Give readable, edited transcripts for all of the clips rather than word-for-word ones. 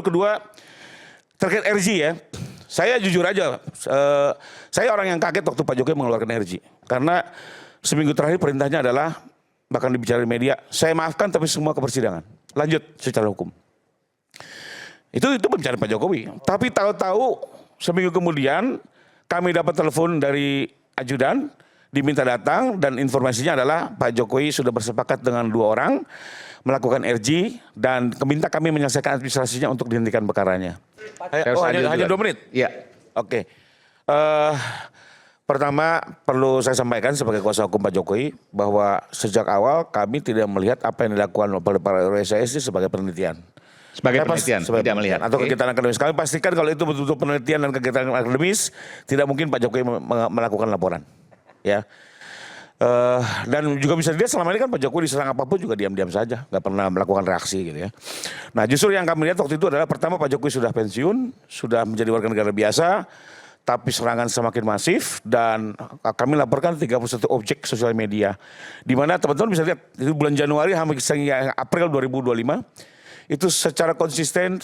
kedua terkait RG ya. Saya jujur aja, saya orang yang kaget waktu Pak Jokowi mengeluarkan RG. Karena seminggu terakhir perintahnya adalah, bahkan dibicara di media, saya maafkan tapi semua ke persidangan. Lanjut secara hukum. Itu pembicaraan Pak Jokowi. Tapi tahu-tahu seminggu kemudian kami dapat telepon dari ajudan, diminta datang dan informasinya adalah Pak Jokowi sudah bersepakat dengan 2 orang melakukan RG dan meminta kami menyelesaikan administrasinya untuk dihentikan perkaranya. Hanya 2 menit? Iya. Oke. Pertama perlu saya sampaikan sebagai kuasa hukum Pak Jokowi bahwa sejak awal kami tidak melihat apa yang dilakukan oleh para RSIS sebagai penelitian. Sebagai penelitian, tidak melihat. Atau kegiatan akademis. Kami pastikan kalau itu betul-betul penelitian dan kegiatan akademis, tidak mungkin Pak Jokowi melakukan laporan. Ya. Dan juga bisa dilihat selama ini kan Pak Jokowi diserang apapun juga diam-diam saja, nggak pernah melakukan reaksi gitu ya. Nah justru yang kami lihat waktu itu adalah pertama Pak Jokowi sudah pensiun, sudah menjadi warga negara biasa, tapi serangan semakin masif dan kami laporkan 31 objek sosial media. Di mana teman-teman bisa lihat itu bulan Januari hingga April 2025 itu secara konsisten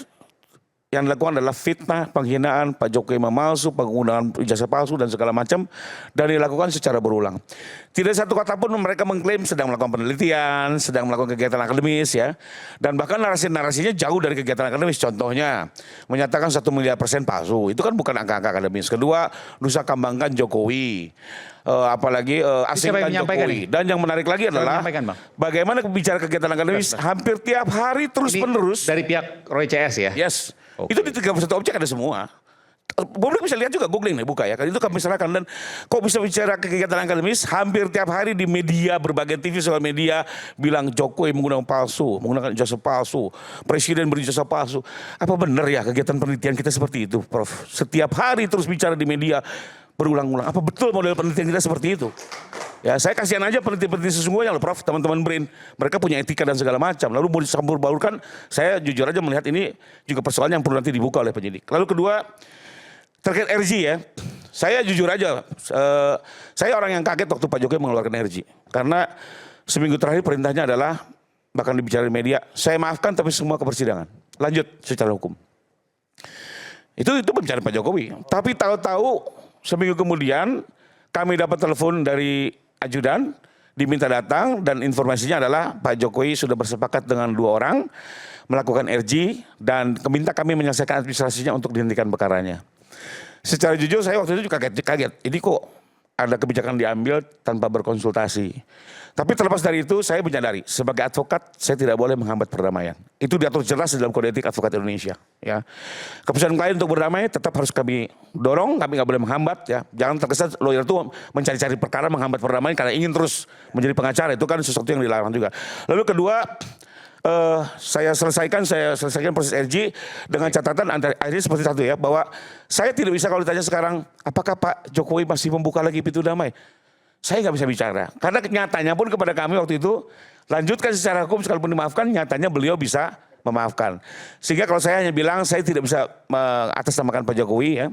yang dilakukan adalah fitnah, penghinaan, Pak Jokowi memalsu, penggunaan ijazah palsu dan segala macam dan dilakukan secara berulang. Tidak satu kata pun mereka mengklaim sedang melakukan penelitian, sedang melakukan kegiatan akademis ya. Dan bahkan narasi-narasinya jauh dari kegiatan akademis. Contohnya menyatakan 1 miliar % palsu. Itu kan bukan angka-angka akademis. Kedua, nusa kambangkan Jokowi. Apalagi asingkan Jokowi. Dan yang menarik lagi adalah bagaimana bicara kegiatan akademis hampir tiap hari terus-menerus. Dari pihak Roy CS ya? Yes. Okay. Itu di 31 objek ada semua. Publik bisa lihat juga, googling nih, buka ya. Itu kami serahkan dan kok bisa bicara kegiatan akademis hampir tiap hari di media, berbagai TV, sosial media bilang Jokowi menggunakan palsu, menggunakan ijazah palsu, presiden berijazah palsu. Apa benar ya kegiatan penelitian kita seperti itu, Prof? Setiap hari terus bicara di media berulang-ulang. Apa betul model penelitian kita seperti itu? Ya saya kasihan aja peneliti-peneliti sesungguhnya loh Prof, teman-teman BRIN. Mereka punya etika dan segala macam. Lalu mau dicampur baurkan, saya jujur aja melihat ini juga persoalan yang perlu nanti dibuka oleh penyidik. Lalu kedua, terkait RG ya. Saya jujur aja, saya orang yang kaget waktu Pak Jokowi mengeluarkan RG. Karena seminggu terakhir perintahnya adalah, bahkan dibicara di media, saya maafkan tapi semua ke persidangan. Lanjut secara hukum. Itu pembicaraan Pak Jokowi. Tapi tahu-tahu seminggu kemudian kami dapat telepon dari ajudan, diminta datang dan informasinya adalah Pak Jokowi sudah bersepakat dengan 2 orang melakukan RG dan meminta kami menyelesaikan administrasinya untuk dihentikan perkaranya. Secara jujur saya waktu itu juga kaget. Ini kok ada kebijakan diambil tanpa berkonsultasi. Tapi terlepas dari itu saya menyadari sebagai advokat saya tidak boleh menghambat perdamaian. Itu diatur jelas di dalam Kode Etik Advokat Indonesia. Ya, keputusan klien untuk berdamai tetap harus kami dorong, kami nggak boleh menghambat. Ya, jangan terkesan lawyer itu mencari-cari perkara menghambat perdamaian karena ingin terus menjadi pengacara, itu kan sesuatu yang dilarang juga. Lalu kedua, saya selesaikan proses RG dengan catatan akhirnya seperti satu ya, bahwa saya tidak bisa kalau ditanya sekarang apakah Pak Jokowi masih membuka lagi pintu damai. Saya nggak bisa bicara, karena nyatanya pun kepada kami waktu itu, lanjutkan secara hukum sekalipun dimaafkan, nyatanya beliau bisa memaafkan. Sehingga kalau saya hanya bilang, saya tidak bisa mengatasnamakan Pak Jokowi ya,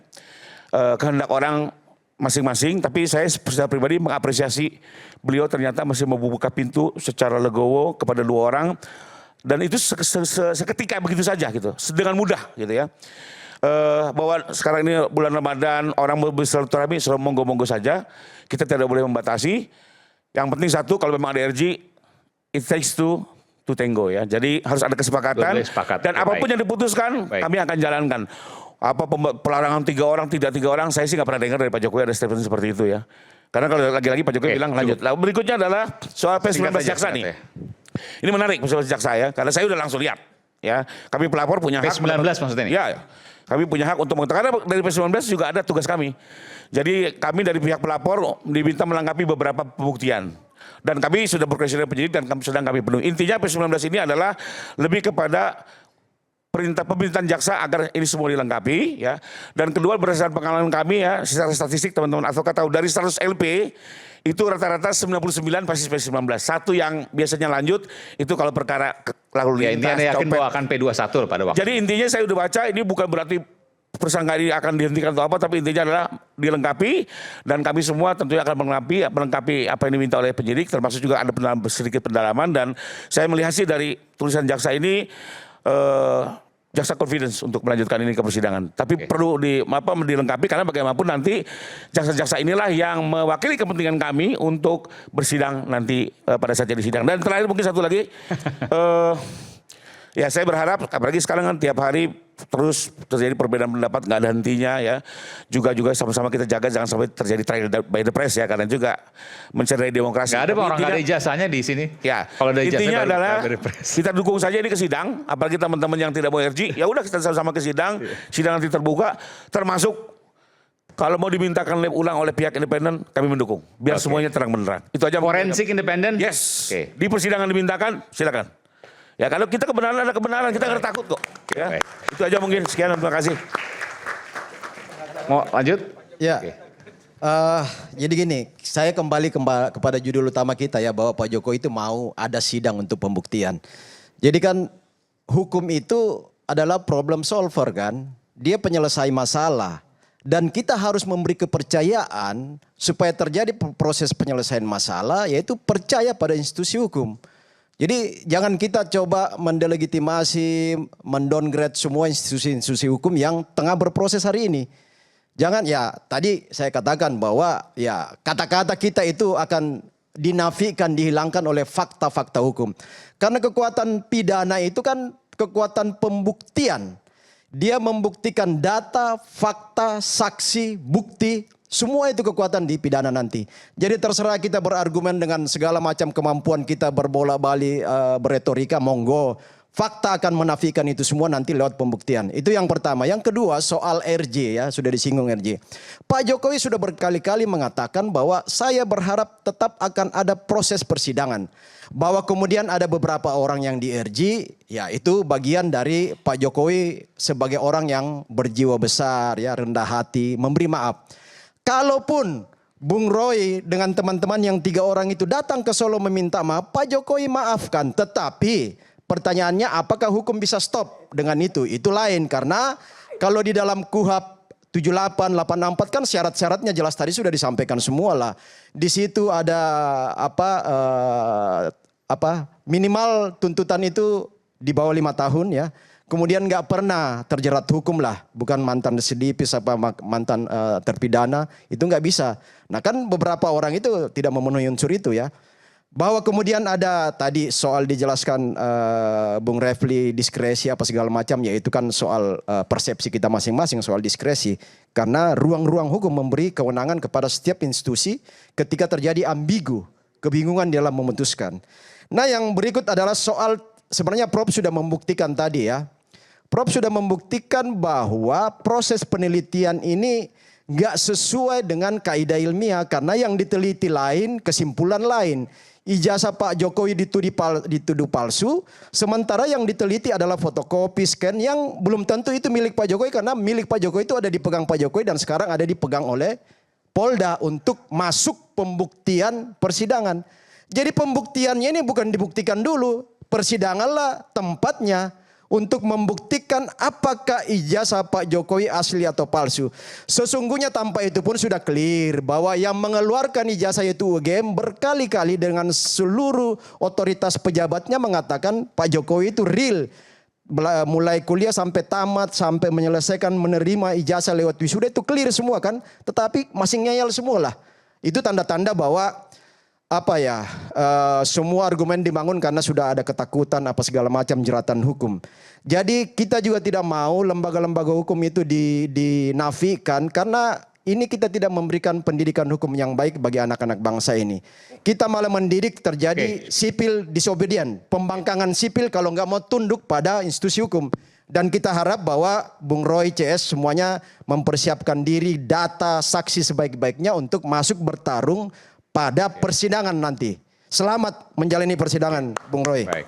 kehendak orang masing-masing, tapi saya secara pribadi mengapresiasi beliau ternyata masih membuka pintu secara legowo kepada 2 orang, dan itu seketika begitu saja gitu, dengan mudah gitu ya. Bahwa sekarang ini bulan Ramadan, orang bersilaturahmi selalu monggo-monggo saja. Kita tidak boleh membatasi. Yang penting satu, kalau memang ada RG, it takes two to tango ya. Jadi harus ada kesepakatan. Dan apapun yang diputuskan, kami akan jalankan. Apa pelarangan 3 orang, tidak 3 orang, saya sih nggak pernah dengar dari Pak Jokowi ada statement seperti itu ya. Karena kalau lagi-lagi Pak Jokowi bilang lanjut. Lalu berikutnya adalah soal P19 jaksa nih. Ini menarik P19 jaksa ya, karena saya udah langsung lihat. Ya, kami pelapor punya hak. P19 maksudnya nih? Ya. Kami punya hak untuk mengatakan, karena dari P19 juga ada tugas kami. Jadi kami dari pihak pelapor diminta melengkapi beberapa pembuktian. Dan kami sudah berkoordinasi dengan penyidik dan sedang kami penuhi. Intinya P19 ini adalah lebih kepada pemerintahan jaksa agar ini semua dilengkapi ya. Dan kedua berdasarkan pengalaman kami ya, secara statistik teman-teman advokat tahu dari 100 LP itu rata-rata 99 pasti P19. Satu yang biasanya lanjut itu kalau perkara lalu lintas. Ya, intinya yakin bahwa akan P21 pada waktu. Jadi intinya saya udah baca, ini bukan berarti tersangka ini akan dihentikan atau apa, tapi intinya adalah dilengkapi dan kami semua tentunya akan melengkapi apa yang diminta oleh penyidik, termasuk juga ada sedikit pendalaman. Dan saya melihat sih dari tulisan jaksa ini jaksa confidence untuk melanjutkan ini ke persidangan. Tapi perlu dilengkapi karena bagaimanapun nanti jaksa-jaksa inilah yang mewakili kepentingan kami untuk bersidang nanti pada saat jadi sidang. Dan terakhir mungkin satu lagi, ya saya berharap apalagi sekarang kan tiap hari terus terjadi perbedaan pendapat nggak ada hentinya ya. Juga sama-sama kita jaga jangan sampai terjadi trial by the press ya karena juga mencederai demokrasi. Nggak ada orang nggak ada ijazahnya di sini. Ya. Kalau ada intinya ijazah adalah kita dukung saja ini ke sidang. Apalagi teman-teman yang tidak mau RG, ya udah kita sama-sama ke sidang. Sidang nanti terbuka, termasuk kalau mau dimintakan lab ulang oleh pihak independen, kami mendukung. Biar semuanya terang benderang. Itu aja. Forensik independen? Yes. Di persidangan dimintakan, silakan. Ya kalau kita kebenaran ada kebenaran, kita nggak takut kok. Ya. Itu aja mungkin. Sekian, terima kasih. Mau lanjut? Ya. Jadi gini, saya kembali kepada judul utama kita ya, bahwa Pak Jokowi itu mau ada sidang untuk pembuktian. Jadi kan hukum itu adalah problem solver kan, dia penyelesai masalah. Dan kita harus memberi kepercayaan supaya terjadi proses penyelesaian masalah, yaitu percaya pada institusi hukum. Jadi jangan kita coba mendelegitimasi, mendowngrade semua institusi-institusi hukum yang tengah berproses hari ini. Jangan ya, tadi saya katakan bahwa ya kata-kata kita itu akan dinafikan, dihilangkan oleh fakta-fakta hukum. Karena kekuatan pidana itu kan kekuatan pembuktian. Dia membuktikan data, fakta, saksi, bukti. Semua itu kekuatan di pidana nanti. Jadi terserah kita berargumen dengan segala macam kemampuan kita berbolak-balik beretorika, monggo. Fakta akan menafikan itu semua nanti lewat pembuktian. Itu yang pertama. Yang kedua soal RJ ya, sudah disinggung RJ. Pak Jokowi sudah berkali-kali mengatakan bahwa saya berharap tetap akan ada proses persidangan. Bahwa kemudian ada beberapa orang yang di RJ, ya itu bagian dari Pak Jokowi sebagai orang yang berjiwa besar, ya rendah hati, memberi maaf. Kalaupun Bung Roy dengan teman-teman yang 3 orang itu datang ke Solo meminta maaf, Pak Jokowi maafkan. Tetapi pertanyaannya apakah hukum bisa stop dengan itu? Itu lain karena kalau di dalam KUHP 78, 84 kan syarat-syaratnya jelas tadi sudah disampaikan semua lah. Di situ ada minimal tuntutan itu di bawah 5 tahun ya. Kemudian nggak pernah terjerat hukum lah, bukan mantan residipis apa mantan terpidana, itu nggak bisa. Nah kan beberapa orang itu tidak memenuhi unsur itu ya. Bahwa kemudian ada tadi soal dijelaskan Bung Refli diskresi apa segala macam, yaitu kan soal persepsi kita masing-masing soal diskresi. Karena ruang-ruang hukum memberi kewenangan kepada setiap institusi ketika terjadi ambigu, kebingungan dalam memutuskan. Nah yang berikut adalah soal, sebenarnya Prof sudah membuktikan tadi ya. Prof sudah membuktikan bahwa proses penelitian ini nggak sesuai dengan kaidah ilmiah karena yang diteliti lain, kesimpulan lain. Ijazah Pak Jokowi dituduh palsu, sementara yang diteliti adalah fotokopi, scan yang belum tentu itu milik Pak Jokowi karena milik Pak Jokowi itu ada dipegang Pak Jokowi dan sekarang ada dipegang oleh Polda untuk masuk pembuktian persidangan. Jadi pembuktiannya ini bukan dibuktikan dulu, persidanganlah tempatnya untuk membuktikan apakah ijazah Pak Jokowi asli atau palsu. Sesungguhnya tanpa itu pun sudah clear bahwa yang mengeluarkan ijazah itu UGM berkali-kali dengan seluruh otoritas pejabatnya mengatakan Pak Jokowi itu real. Mulai kuliah sampai tamat, sampai menyelesaikan menerima ijazah lewat wisuda itu clear semua kan. Tetapi masih ngeyel semua lah. Itu tanda-tanda bahwa semua argumen dibangun karena sudah ada ketakutan apa segala macam jeratan hukum. Jadi kita juga tidak mau lembaga-lembaga hukum itu dinafikan karena ini kita tidak memberikan pendidikan hukum yang baik bagi anak-anak bangsa ini. Kita malah mendidik terjadi sipil disobedient, pembangkangan sipil kalau nggak mau tunduk pada institusi hukum. Dan kita harap bahwa Bung Roy CS semuanya mempersiapkan diri, data, saksi sebaik-baiknya untuk masuk bertarung pada persidangan nanti. Selamat menjalani persidangan, Bung Roy. Baik.